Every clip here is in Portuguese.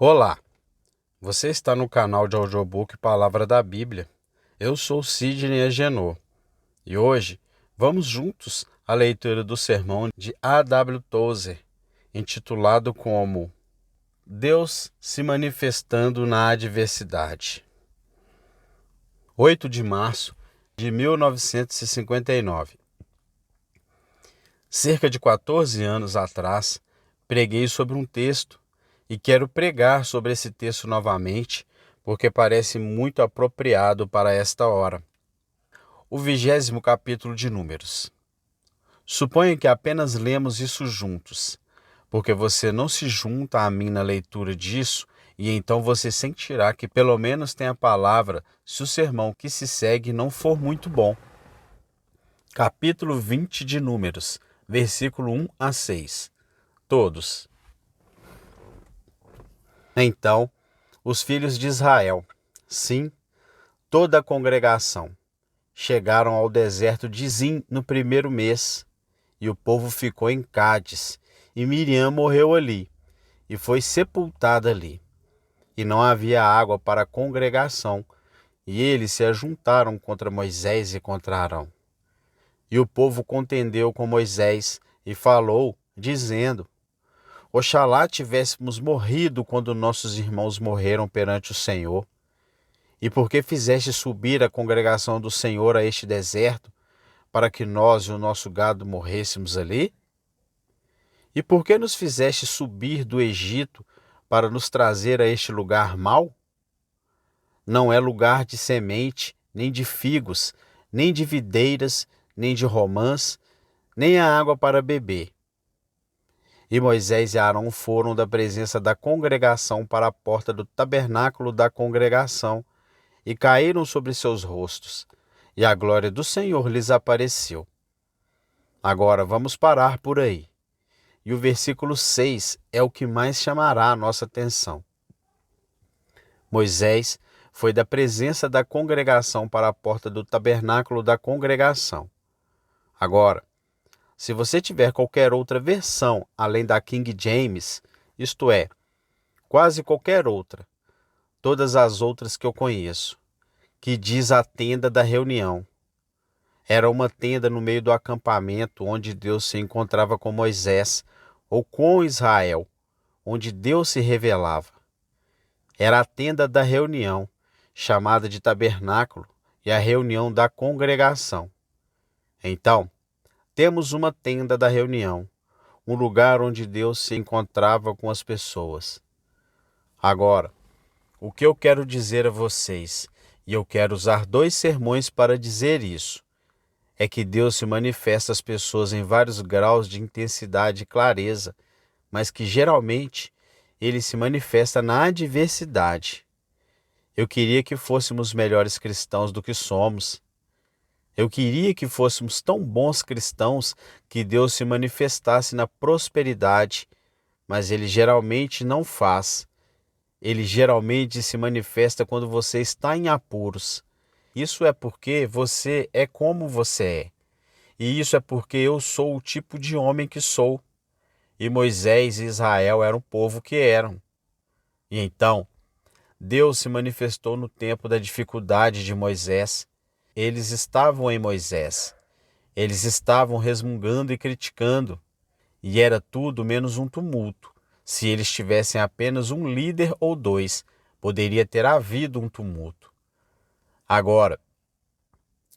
Olá, você está no canal de audiobook Palavra da Bíblia. Eu sou Sidney Agenor e hoje vamos juntos à leitura do sermão de A.W. Tozer, intitulado como Deus se manifestando na adversidade. 8 de março de 1959. Cerca de 14 anos atrás, preguei sobre um texto e quero pregar sobre esse texto novamente, porque parece muito apropriado para esta hora. O 20º capítulo de Números. Suponho que apenas lemos isso juntos, porque você não se junta a mim na leitura disso e então você sentirá que pelo menos tem a palavra se o sermão que se segue não for muito bom. Capítulo 20 de Números, versículo 1 a 6. Todos. Então, os filhos de Israel, sim, toda a congregação, chegaram ao deserto de Zim no primeiro mês, e o povo ficou em Cádiz, e Miriam morreu ali, e foi sepultada ali. E não havia água para a congregação, e eles se ajuntaram contra Moisés e contra Arão. E o povo contendeu com Moisés, e falou, dizendo: Oxalá tivéssemos morrido quando nossos irmãos morreram perante o Senhor. E por que fizeste subir a congregação do Senhor a este deserto, para que nós e o nosso gado morrêssemos ali? E por que nos fizeste subir do Egito para nos trazer a este lugar mau? Não é lugar de semente, nem de figos, nem de videiras, nem de romãs, nem a água para beber. E Moisés e Arão foram da presença da congregação para a porta do tabernáculo da congregação, e caíram sobre seus rostos, e a glória do Senhor lhes apareceu. Agora vamos parar por aí. E o versículo 6 é o que mais chamará a nossa atenção. Moisés foi da presença da congregação para a porta do tabernáculo da congregação. Agora, se você tiver qualquer outra versão além da King James, isto é, quase qualquer outra, todas as outras que eu conheço, que diz a tenda da reunião. Era uma tenda no meio do acampamento onde Deus se encontrava com Moisés ou com Israel, onde Deus se revelava. Era a tenda da reunião, chamada de tabernáculo, e a reunião da congregação. Então, temos uma tenda da reunião, um lugar onde Deus se encontrava com as pessoas. Agora, o que eu quero dizer a vocês, e eu quero usar 2 sermões para dizer isso, é que Deus se manifesta às pessoas em vários graus de intensidade e clareza, mas que geralmente ele se manifesta na adversidade. Eu queria que fôssemos melhores cristãos do que somos. Eu queria que fôssemos tão bons cristãos que Deus se manifestasse na prosperidade, mas ele geralmente não faz. Ele geralmente se manifesta quando você está em apuros. Isso é porque você é como você é. E isso é porque eu sou o tipo de homem que sou. E Moisés e Israel eram o povo que eram. E então, Deus se manifestou no tempo da dificuldade de Moisés. Eles estavam em Moisés. Eles estavam resmungando e criticando. E era tudo menos um tumulto. Se eles tivessem apenas um líder ou 2, poderia ter havido um tumulto. Agora,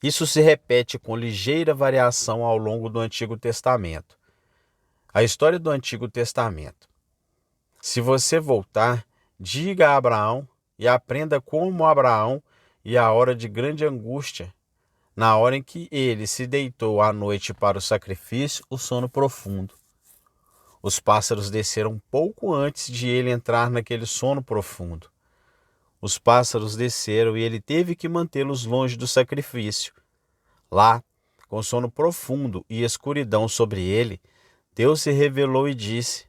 isso se repete com ligeira variação ao longo do Antigo Testamento. A história do Antigo Testamento. Se você voltar, diga a Abraão e aprenda como Abraão e a hora de grande angústia, na hora em que ele se deitou à noite para o sacrifício, o sono profundo. Os pássaros desceram pouco antes de ele entrar naquele sono profundo. Os pássaros desceram e ele teve que mantê-los longe do sacrifício. Lá, com sono profundo e escuridão sobre ele, Deus se revelou e disse: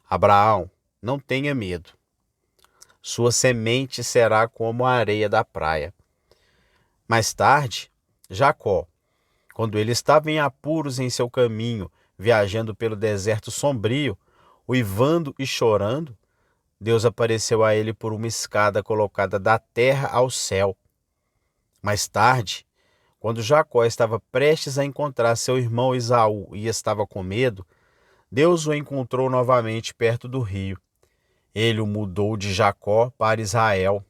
Abraão, não tenha medo. Sua semente será como a areia da praia. Mais tarde, Jacó, quando ele estava em apuros em seu caminho, viajando pelo deserto sombrio, uivando e chorando, Deus apareceu a ele por uma escada colocada da terra ao céu. Mais tarde, quando Jacó estava prestes a encontrar seu irmão Esaú e estava com medo, Deus o encontrou novamente perto do rio. Ele o mudou de Jacó para Israel.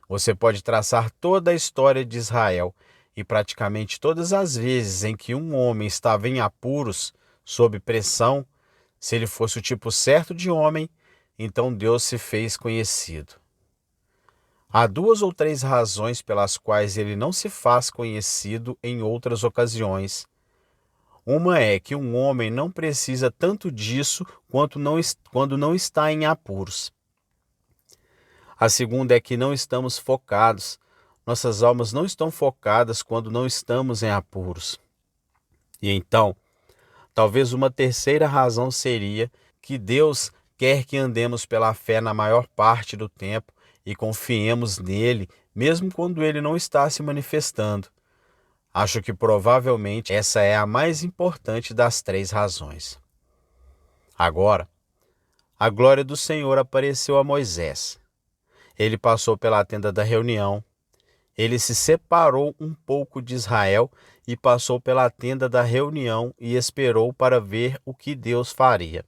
Você pode traçar toda a história de Israel e praticamente todas as vezes em que um homem estava em apuros, sob pressão, se ele fosse o tipo certo de homem, então Deus se fez conhecido. Há 2 ou 3 razões pelas quais ele não se faz conhecido em outras ocasiões. Uma é que um homem não precisa tanto disso quando não está em apuros. A segunda é que não estamos focados. Nossas almas não estão focadas quando não estamos em apuros. E então, talvez uma terceira razão seria que Deus quer que andemos pela fé na maior parte do tempo e confiemos nele, mesmo quando ele não está se manifestando. Acho que provavelmente essa é a mais importante das 3 razões. Agora, a glória do Senhor apareceu a Moisés. Ele passou pela tenda da reunião. Ele se separou um pouco de Israel e passou pela tenda da reunião e esperou para ver o que Deus faria.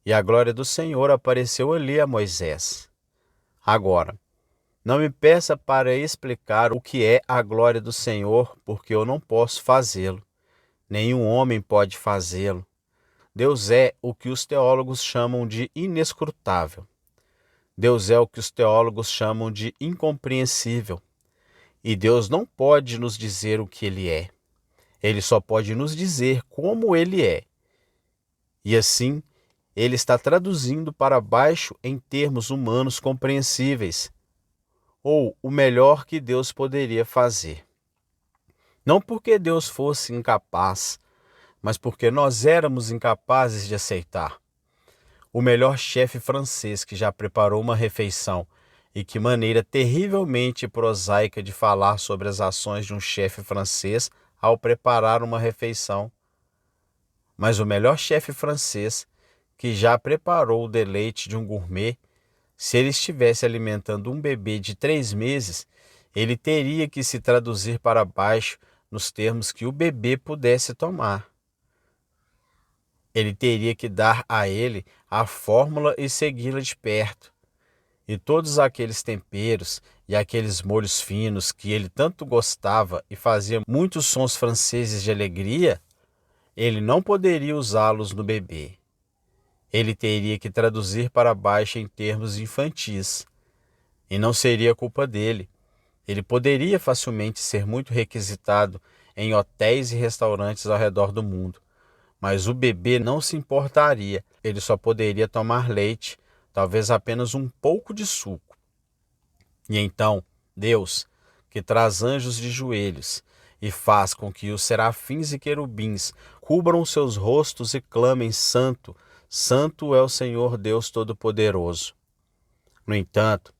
E a glória do Senhor apareceu ali a Moisés. Agora, não me peça para explicar o que é a glória do Senhor, porque eu não posso fazê-lo. Nenhum homem pode fazê-lo. Deus é o que os teólogos chamam de inescrutável. Deus é o que os teólogos chamam de incompreensível. E Deus não pode nos dizer o que Ele é. Ele só pode nos dizer como Ele é. E assim, Ele está traduzindo para baixo em termos humanos compreensíveis, ou o melhor que Deus poderia fazer. Não porque Deus fosse incapaz, mas porque nós éramos incapazes de aceitar. O melhor chefe francês que já preparou uma refeição, e que maneira terrivelmente prosaica de falar sobre as ações de um chefe francês ao preparar uma refeição. Mas o melhor chefe francês que já preparou o deleite de um gourmet, se ele estivesse alimentando um bebê de 3 meses, ele teria que se traduzir para baixo nos termos que o bebê pudesse tomar. Ele teria que dar a ele a fórmula e segui-la de perto. E todos aqueles temperos e aqueles molhos finos que ele tanto gostava e fazia muitos sons franceses de alegria, ele não poderia usá-los no bebê. Ele teria que traduzir para baixo em termos infantis. E não seria culpa dele. Ele poderia facilmente ser muito requisitado em hotéis e restaurantes ao redor do mundo. Mas o bebê não se importaria. Ele só poderia tomar leite, talvez apenas um pouco de suco. E então, Deus, que traz anjos de joelhos e faz com que os serafins e querubins cubram seus rostos e clamem: Santo, Santo é o Senhor Deus Todo-Poderoso. No entanto,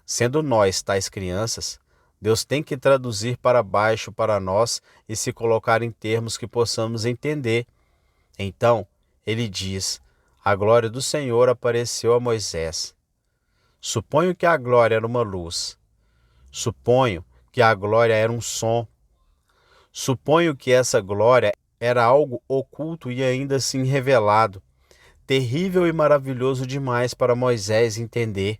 sendo nós tais crianças, Deus tem que traduzir para baixo para nós e se colocar em termos que possamos entender. Então, ele diz: a glória do Senhor apareceu a Moisés. Suponho que a glória era uma luz. Suponho que a glória era um som. Suponho que essa glória era algo oculto e ainda assim revelado. Terrível e maravilhoso demais para Moisés entender,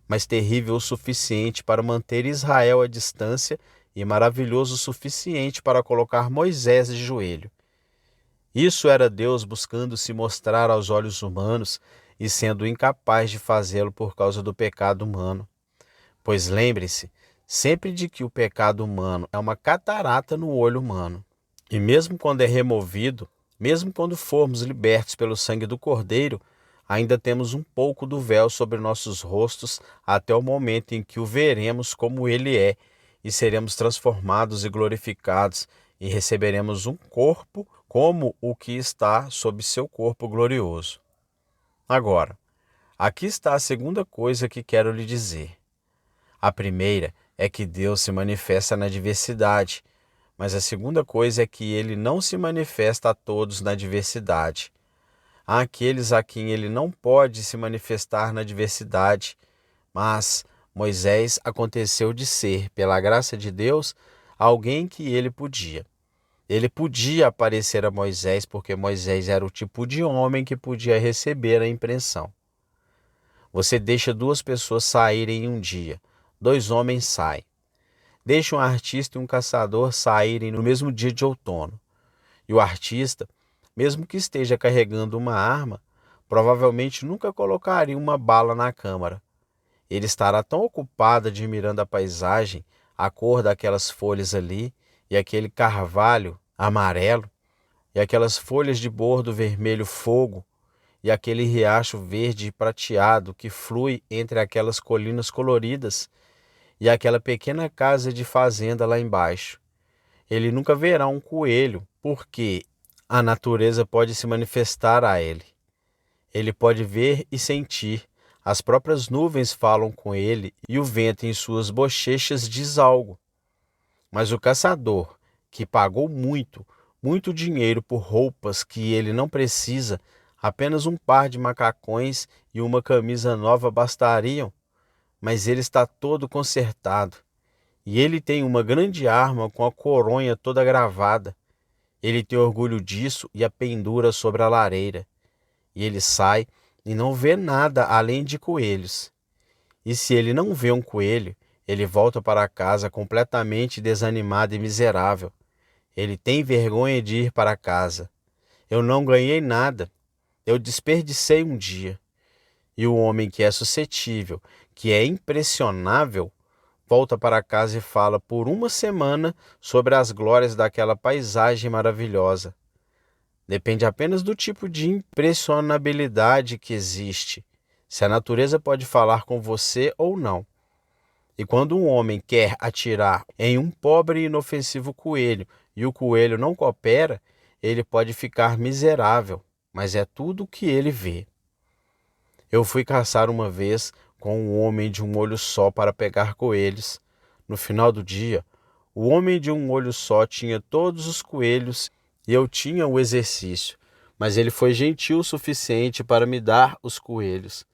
mas terrível o suficiente para manter Israel à distância e maravilhoso o suficiente para colocar Moisés de joelho. Isso era Deus buscando se mostrar aos olhos humanos e sendo incapaz de fazê-lo por causa do pecado humano. Pois lembre-se sempre de que o pecado humano é uma catarata no olho humano. E mesmo quando é removido, mesmo quando formos libertos pelo sangue do Cordeiro, ainda temos um pouco do véu sobre nossos rostos até o momento em que o veremos como ele é e seremos transformados e glorificados e receberemos um corpo como o que está sob seu corpo glorioso. Agora, aqui está a segunda coisa que quero lhe dizer. A primeira é que Deus se manifesta na diversidade, mas a segunda coisa é que ele não se manifesta a todos na diversidade. Há aqueles a quem ele não pode se manifestar na adversidade, mas Moisés aconteceu de ser, pela graça de Deus, alguém que ele podia. Ele podia aparecer a Moisés porque Moisés era o tipo de homem que podia receber a impressão. Você deixa duas pessoas saírem em um dia, dois homens saem. Deixa um artista e um caçador saírem no mesmo dia de outono. E o artista, mesmo que esteja carregando uma arma, provavelmente nunca colocaria uma bala na câmara. Ele estará tão ocupado admirando a paisagem, a cor daquelas folhas ali, e aquele carvalho amarelo, e aquelas folhas de bordo vermelho fogo, e aquele riacho verde e prateado que flui entre aquelas colinas coloridas, e aquela pequena casa de fazenda lá embaixo. Ele nunca verá um coelho, porque a natureza pode se manifestar a ele. Ele pode ver e sentir. As próprias nuvens falam com ele e o vento em suas bochechas diz algo. Mas o caçador, que pagou muito, muito dinheiro por roupas que ele não precisa, apenas um par de macacões e uma camisa nova bastariam, mas ele está todo consertado. E ele tem uma grande arma com a coronha toda gravada. Ele tem orgulho disso e a pendura sobre a lareira. E ele sai e não vê nada além de coelhos. E se ele não vê um coelho, ele volta para casa completamente desanimado e miserável. Ele tem vergonha de ir para casa. Eu não ganhei nada. Eu desperdicei um dia. E o homem que é suscetível, que é impressionável, volta para casa e fala por uma semana sobre as glórias daquela paisagem maravilhosa. Depende apenas do tipo de impressionabilidade que existe, se a natureza pode falar com você ou não. E quando um homem quer atirar em um pobre e inofensivo coelho e o coelho não coopera, ele pode ficar miserável, mas é tudo o que ele vê. Eu fui caçar uma vez com um homem de um olho só para pegar coelhos. No final do dia, o homem de um olho só tinha todos os coelhos e eu tinha o exercício, mas ele foi gentil o suficiente para me dar os coelhos.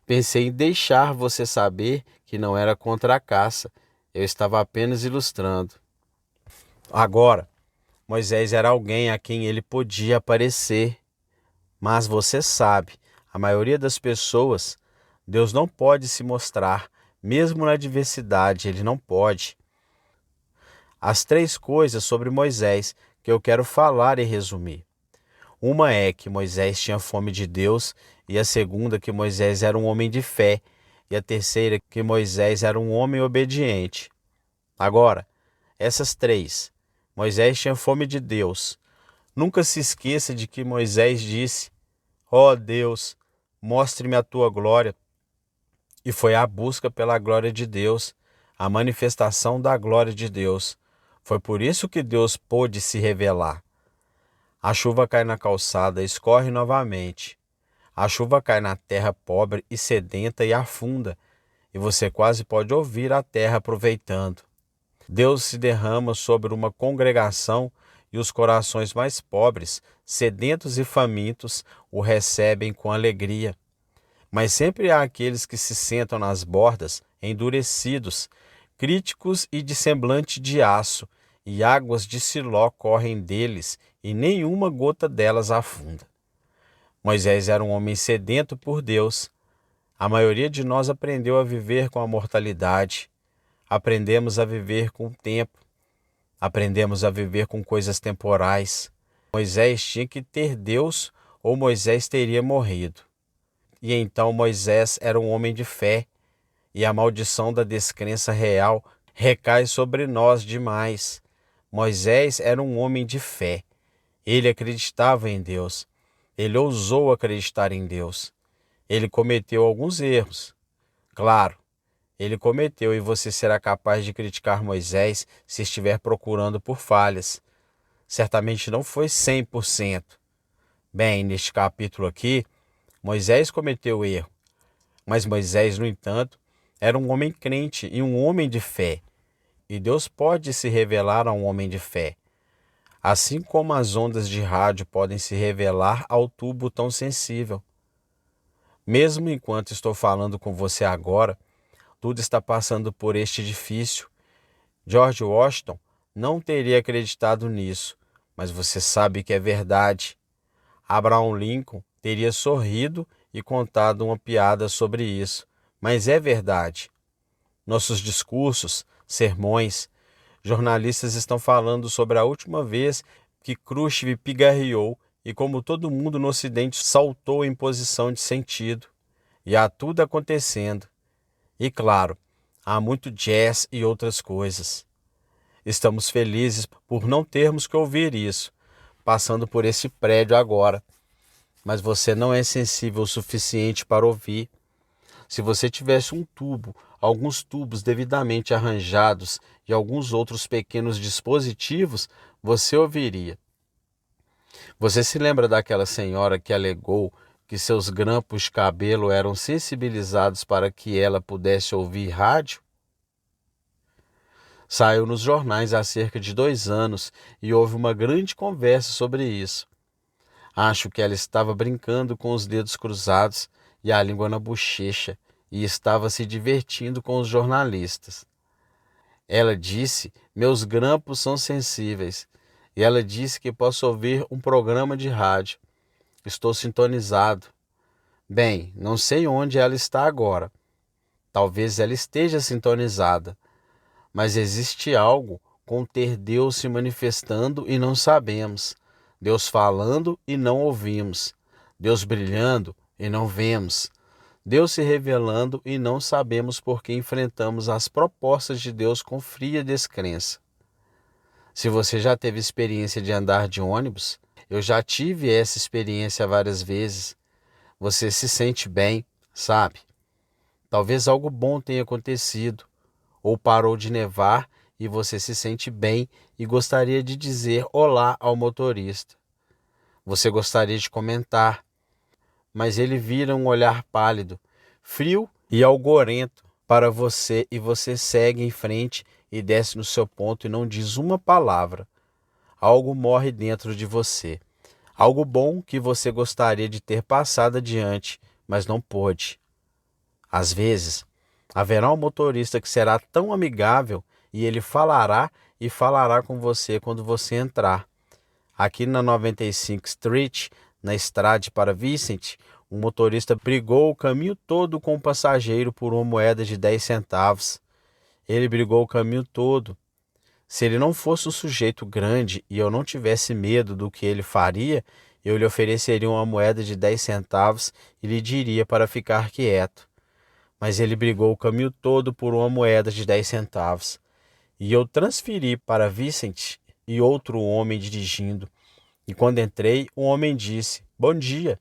Pensei em deixar você saber que não era contra a caça, eu estava apenas ilustrando. Agora, Moisés era alguém a quem ele podia aparecer, mas você sabe, a maioria das pessoas, Deus não pode se mostrar, mesmo na adversidade, ele não pode. As três coisas sobre Moisés que eu quero falar e resumir. Uma é que Moisés tinha fome de Deus, e a segunda que Moisés era um homem de fé, e a terceira que Moisés era um homem obediente. Agora, essas três. Moisés tinha fome de Deus. Nunca se esqueça de que Moisés disse: ó Deus, mostre-me a tua glória. E foi a busca pela glória de Deus, a manifestação da glória de Deus. Foi por isso que Deus pôde se revelar. A chuva cai na calçada, escorre novamente. A chuva cai na terra pobre e sedenta e afunda, e você quase pode ouvir a terra aproveitando. Deus se derrama sobre uma congregação e os corações mais pobres, sedentos e famintos, o recebem com alegria. Mas sempre há aqueles que se sentam nas bordas, endurecidos, críticos e de semblante de aço, e águas de Siló correm deles, e nenhuma gota delas afunda. Moisés era um homem sedento por Deus. A maioria de nós aprendeu a viver com a mortalidade. Aprendemos a viver com o tempo. Aprendemos a viver com coisas temporais. Moisés tinha que ter Deus ou Moisés teria morrido. E então Moisés era um homem de fé, e a maldição da descrença real recai sobre nós demais. Moisés era um homem de fé. Ele acreditava em Deus. Ele ousou acreditar em Deus. Ele cometeu alguns erros. Claro, ele cometeu, e você será capaz de criticar Moisés se estiver procurando por falhas. Certamente não foi 100%. Bem, neste capítulo aqui, Moisés cometeu erro, mas Moisés, no entanto, era um homem crente e um homem de fé. E Deus pode se revelar a um homem de fé. Assim como as ondas de rádio podem se revelar ao tubo tão sensível. Mesmo enquanto estou falando com você agora, tudo está passando por este edifício. George Washington não teria acreditado nisso, mas você sabe que é verdade. Abraham Lincoln teria sorrido e contado uma piada sobre isso, mas é verdade. Nossos discursos, sermões, jornalistas estão falando sobre a última vez que Khrushchev pigarreou e como todo mundo no Ocidente saltou em posição de sentido. E há tudo acontecendo. E claro, há muito jazz e outras coisas. Estamos felizes por não termos que ouvir isso, passando por esse prédio agora. Mas você não é sensível o suficiente para ouvir. Se você tivesse um tubo, alguns tubos devidamente arranjados e alguns outros pequenos dispositivos, você ouviria. Você se lembra daquela senhora que alegou que seus grampos de cabelo eram sensibilizados para que ela pudesse ouvir rádio? Saiu nos jornais há cerca de 2 anos e houve uma grande conversa sobre isso. Acho que ela estava brincando com os dedos cruzados e a língua na bochecha e estava se divertindo com os jornalistas. Ela disse: meus grampos são sensíveis. E ela disse que posso ouvir um programa de rádio. Estou sintonizado. Bem, não sei onde ela está agora. Talvez ela esteja sintonizada. Mas existe algo com ter Deus se manifestando e não sabemos. Deus falando e não ouvimos. Deus brilhando e não vemos. Deus se revelando e não sabemos porque enfrentamos as propostas de Deus com fria descrença. Se você já teve experiência de andar de ônibus, eu já tive essa experiência várias vezes. Você se sente bem, sabe? Talvez algo bom tenha acontecido, ou parou de nevar e você se sente bem e gostaria de dizer olá ao motorista. Você gostaria de comentar, mas ele vira um olhar pálido, frio e algorento para você e você segue em frente e desce no seu ponto e não diz uma palavra. Algo morre dentro de você. Algo bom que você gostaria de ter passado adiante, mas não pôde. Às vezes, haverá um motorista que será tão amigável e ele falará e falará com você quando você entrar. Aqui na 95 Street, na estrada para Vicente, um motorista brigou o caminho todo com o passageiro por uma moeda de 10 centavos. Ele brigou o caminho todo. Se ele não fosse um sujeito grande e eu não tivesse medo do que ele faria, eu lhe ofereceria uma moeda de 10 centavos e lhe diria para ficar quieto. Mas ele brigou o caminho todo por uma moeda de 10 centavos. E eu transferi para Vicente e outro homem dirigindo. E quando entrei, um homem disse: bom dia.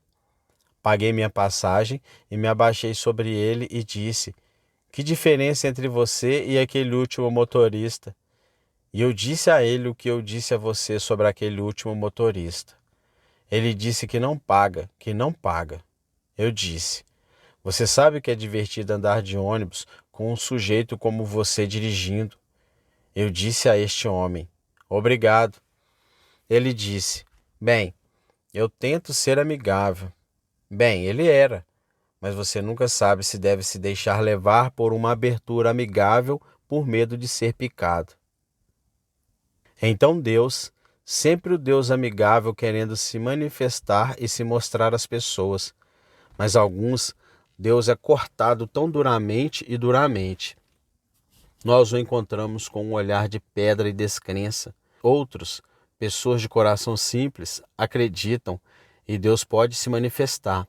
Paguei minha passagem e me abaixei sobre ele e disse: que diferença entre você e aquele último motorista? E eu disse a ele o que eu disse a você sobre aquele último motorista. Ele disse que não paga, que não paga. Eu disse: você sabe que é divertido andar de ônibus com um sujeito como você dirigindo. Eu disse a este homem: obrigado. Ele disse: bem, eu tento ser amigável. Bem, ele era, mas você nunca sabe se deve se deixar levar por uma abertura amigável por medo de ser picado. Então Deus, sempre o Deus amigável querendo se manifestar e se mostrar às pessoas, mas alguns Deus é cortado tão duramente e duramente. Nós o encontramos com um olhar de pedra e descrença. Outros, pessoas de coração simples, acreditam e Deus pode se manifestar.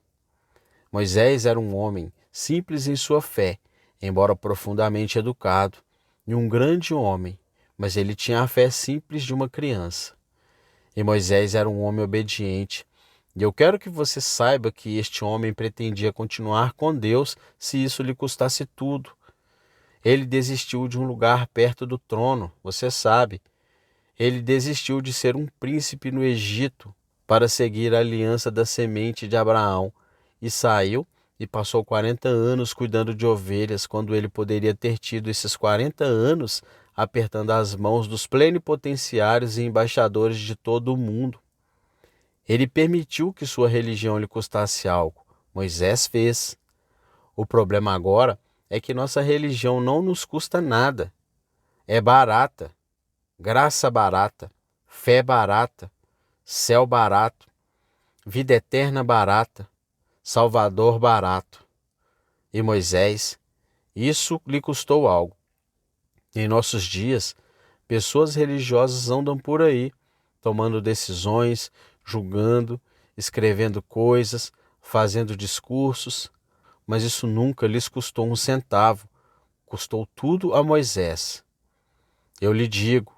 Moisés era um homem simples em sua fé, embora profundamente educado, e um grande homem, mas ele tinha a fé simples de uma criança. E Moisés era um homem obediente. E eu quero que você saiba que este homem pretendia continuar com Deus se isso lhe custasse tudo. Ele desistiu de um lugar perto do trono, você sabe. Ele desistiu de ser um príncipe no Egito para seguir a aliança da semente de Abraão e saiu e passou 40 anos cuidando de ovelhas quando ele poderia ter tido esses 40 anos apertando as mãos dos plenipotenciários e embaixadores de todo o mundo. Ele permitiu que sua religião lhe custasse algo. Moisés fez. O problema agora é que nossa religião não nos custa nada. É barata, graça barata, fé barata, céu barato, vida eterna barata, Salvador barato. E Moisés, isso lhe custou algo. Em nossos dias, pessoas religiosas andam por aí, tomando decisões, julgando, escrevendo coisas, fazendo discursos, mas isso nunca lhes custou um centavo, custou tudo a Moisés. Eu lhe digo,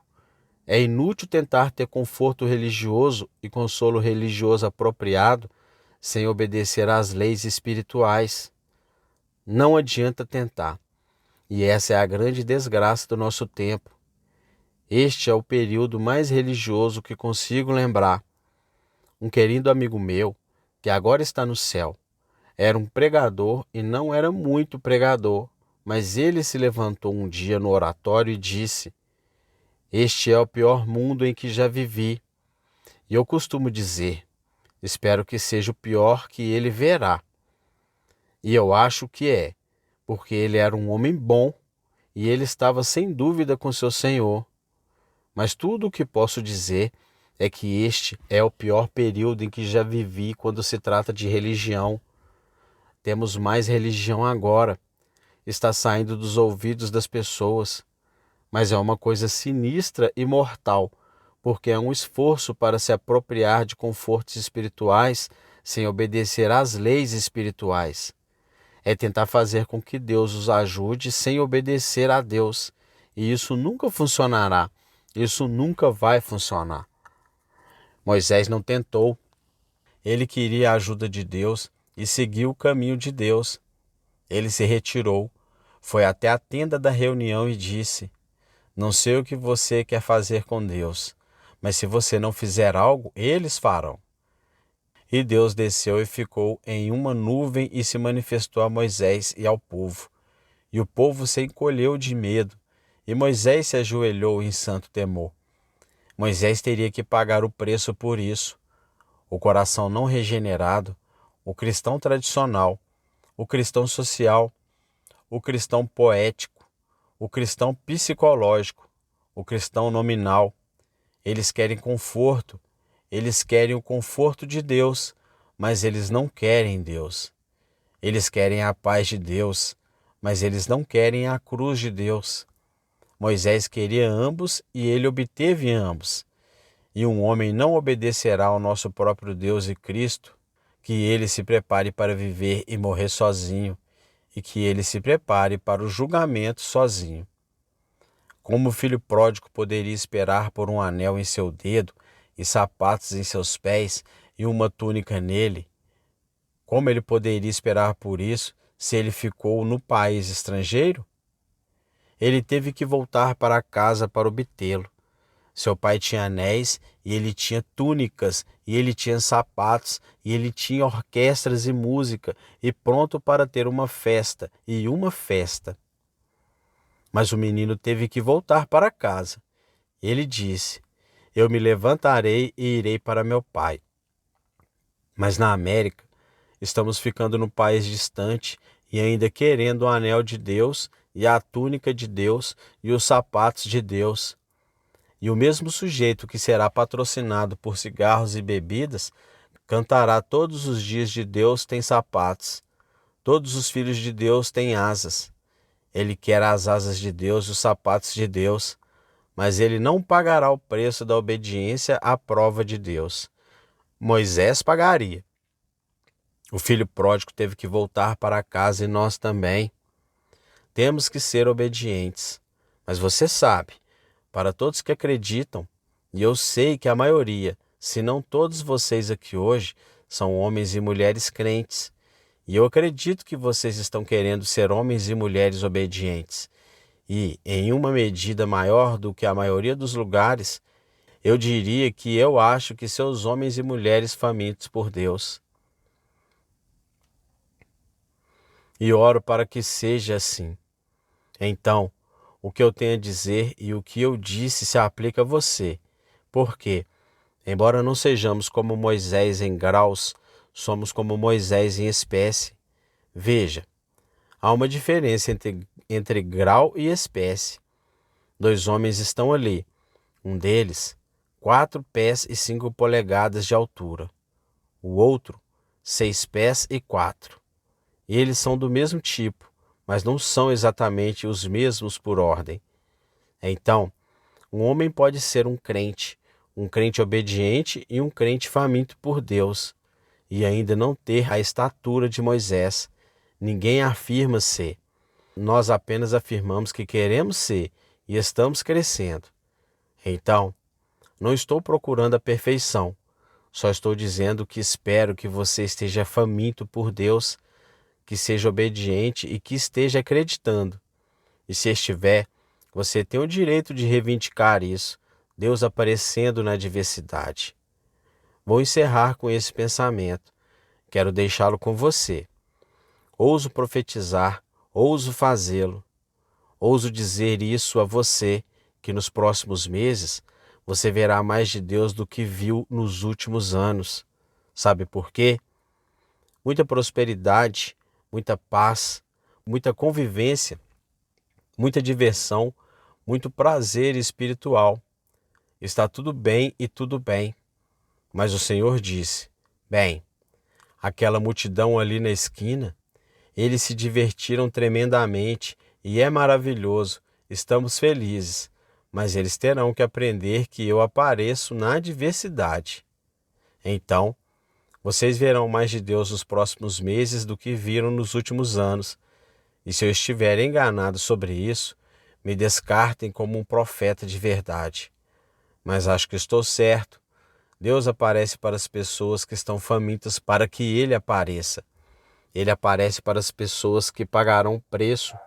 é inútil tentar ter conforto religioso e consolo religioso apropriado sem obedecer às leis espirituais. Não adianta tentar. E essa é a grande desgraça do nosso tempo. Este é o período mais religioso que consigo lembrar. Um querido amigo meu, que agora está no céu, era um pregador e não era muito pregador, mas ele se levantou um dia no oratório e disse: "Este é o pior mundo em que já vivi." E eu costumo dizer: espero que seja o pior que ele verá. E eu acho que é, porque ele era um homem bom e ele estava sem dúvida com seu Senhor. Mas tudo o que posso dizer é que este é o pior período em que já vivi quando se trata de religião. Temos mais religião agora. Está saindo dos ouvidos das pessoas. Mas é uma coisa sinistra e mortal, porque é um esforço para se apropriar de confortos espirituais sem obedecer às leis espirituais. É tentar fazer com que Deus os ajude sem obedecer a Deus. E isso nunca funcionará. Isso nunca vai funcionar. Moisés não tentou. Ele queria a ajuda de Deus e seguiu o caminho de Deus. Ele se retirou, foi até a tenda da reunião e disse: "Não sei o que você quer fazer com Deus, mas se você não fizer algo, eles farão." E Deus desceu e ficou em uma nuvem e se manifestou a Moisés e ao povo. E o povo se encolheu de medo, e Moisés se ajoelhou em santo temor. Moisés teria que pagar o preço por isso. O coração não regenerado, o cristão tradicional, o cristão social, o cristão poético, o cristão psicológico, o cristão nominal. Eles querem conforto, eles querem o conforto de Deus, mas eles não querem Deus. Eles querem a paz de Deus, mas eles não querem a cruz de Deus. Moisés queria ambos e ele obteve ambos. E um homem não obedecerá ao nosso próprio Deus e Cristo, que ele se prepare para viver e morrer sozinho, e que ele se prepare para o julgamento sozinho. Como o filho pródigo poderia esperar por um anel em seu dedo e sapatos em seus pés e uma túnica nele? Como ele poderia esperar por isso se ele ficou no país estrangeiro? Ele teve que voltar para casa para obtê-lo. Seu pai tinha anéis e ele tinha túnicas, e ele tinha sapatos, e ele tinha orquestras e música, e pronto para ter uma festa, e uma festa. Mas o menino teve que voltar para casa. Ele disse: "Eu me levantarei e irei para meu pai." Mas na América, estamos ficando no país distante e ainda querendo o anel de Deus e a túnica de Deus e os sapatos de Deus. E o mesmo sujeito que será patrocinado por cigarros e bebidas cantará todos os dias de Deus tem sapatos, todos os filhos de Deus têm asas. Ele quer as asas de Deus e os sapatos de Deus, mas ele não pagará o preço da obediência à prova de Deus. Moisés pagaria. O filho pródigo teve que voltar para casa e nós também. Temos que ser obedientes. Mas você sabe, para todos que acreditam, e eu sei que a maioria, se não todos vocês aqui hoje, são homens e mulheres crentes. E eu acredito que vocês estão querendo ser homens e mulheres obedientes. E, em uma medida maior do que a maioria dos lugares, eu diria que eu acho que seus homens e mulheres famintos por Deus. E oro para que seja assim. Então, O que eu tenho a dizer e o que eu disse se aplica a você. Por quê? Embora não sejamos como Moisés em graus, somos como Moisés em espécie. Veja, há uma diferença entre grau e espécie. Dois homens estão ali. Um deles, 4 pés e 5 polegadas de altura. O outro, 6 pés e 4. Eles são do mesmo tipo, mas não são exatamente os mesmos por ordem. Então, um homem pode ser um crente obediente e um crente faminto por Deus, e ainda não ter a estatura de Moisés. Ninguém afirma ser. Nós apenas afirmamos que queremos ser e estamos crescendo. Então, não estou procurando a perfeição. Só estou dizendo que espero que você esteja faminto por Deus, que seja obediente e que esteja acreditando. E se estiver, você tem o direito de reivindicar isso, Deus aparecendo na adversidade. Vou encerrar com esse pensamento. Quero deixá-lo com você. Ouso profetizar, ouso fazê-lo. Ouso dizer isso a você, que nos próximos meses você verá mais de Deus do que viu nos últimos anos. Sabe por quê? Muita prosperidade, muita paz, muita convivência, muita diversão, muito prazer espiritual. Está tudo bem e tudo bem. Mas o Senhor disse: bem, aquela multidão ali na esquina, eles se divertiram tremendamente e é maravilhoso, estamos felizes, mas eles terão que aprender que eu apareço na adversidade. Então, vocês verão mais de Deus nos próximos meses do que viram nos últimos anos. E se eu estiver enganado sobre isso, me descartem como um profeta de verdade. Mas acho que estou certo. Deus aparece para as pessoas que estão famintas para que Ele apareça. Ele aparece para as pessoas que pagarão preço.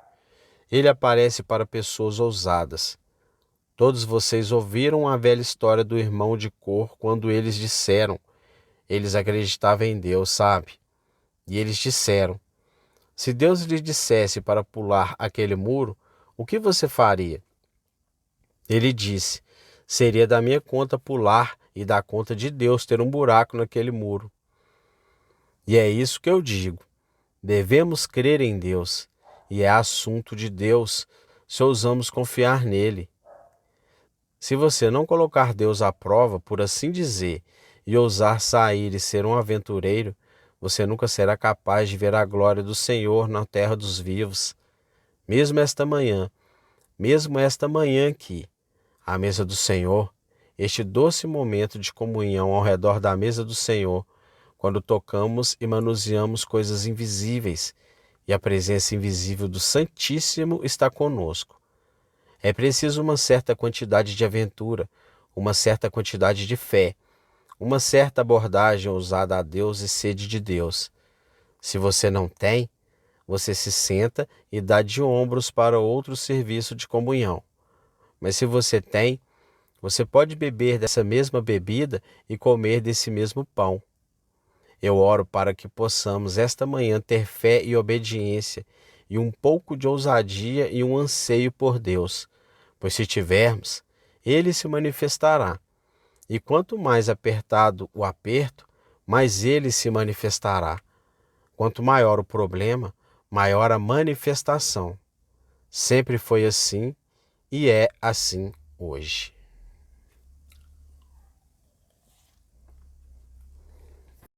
Ele aparece para pessoas ousadas. Todos vocês ouviram a velha história do irmão de cor quando eles disseram. Eles acreditavam em Deus, sabe? E eles disseram: se Deus lhe dissesse para pular aquele muro, o que você faria? Ele disse: seria da minha conta pular e da conta de Deus ter um buraco naquele muro. E é isso que eu digo. Devemos crer em Deus, e é assunto de Deus se ousamos confiar nele. Se você não colocar Deus à prova, por assim dizer, e ousar sair e ser um aventureiro, você nunca será capaz de ver a glória do Senhor na terra dos vivos. Mesmo esta manhã aqui, à mesa do Senhor, este doce momento de comunhão ao redor da mesa do Senhor, quando tocamos e manuseamos coisas invisíveis, e a presença invisível do Santíssimo está conosco. É preciso uma certa quantidade de aventura, uma certa quantidade de fé, uma certa abordagem ousada a Deus e sede de Deus. Se você não tem, você se senta e dá de ombros para outro serviço de comunhão. Mas se você tem, você pode beber dessa mesma bebida e comer desse mesmo pão. Eu oro para que possamos esta manhã ter fé e obediência e um pouco de ousadia e um anseio por Deus, pois se tivermos, Ele se manifestará. E quanto mais apertado o aperto, mais Ele se manifestará. Quanto maior o problema, maior a manifestação. Sempre foi assim e é assim hoje.